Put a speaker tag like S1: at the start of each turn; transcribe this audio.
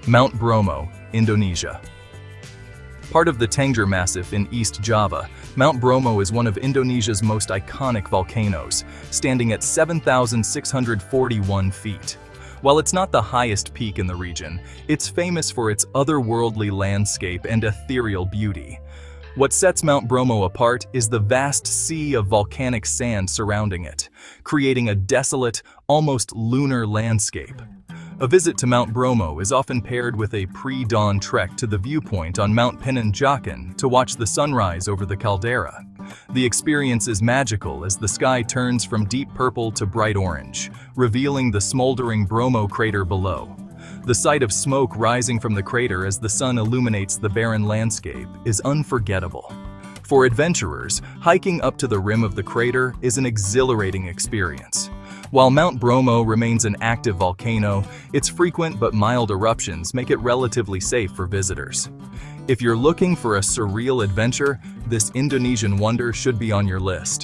S1: Mount Bromo, Indonesia. Part of the Tengger Massif in East Java, Mount Bromo is one of Indonesia's most iconic volcanoes, standing at 7,641 feet. While it's not the highest peak in the region, it's famous for its otherworldly landscape and ethereal beauty. What sets Mount Bromo apart is the vast sea of volcanic sand surrounding it, creating a desolate, almost lunar landscape. A visit to Mount Bromo is often paired with a pre-dawn trek to the viewpoint on Mount Penanjakan to watch the sunrise over the caldera. The experience is magical as the sky turns from deep purple to bright orange, revealing the smoldering Bromo crater below. The sight of smoke rising from the crater as the sun illuminates the barren landscape is unforgettable. For adventurers, hiking up to the rim of the crater is an exhilarating experience. While Mount Bromo remains an active volcano, its frequent but mild eruptions make it relatively safe for visitors. If you're looking for a surreal adventure, this Indonesian wonder should be on your list.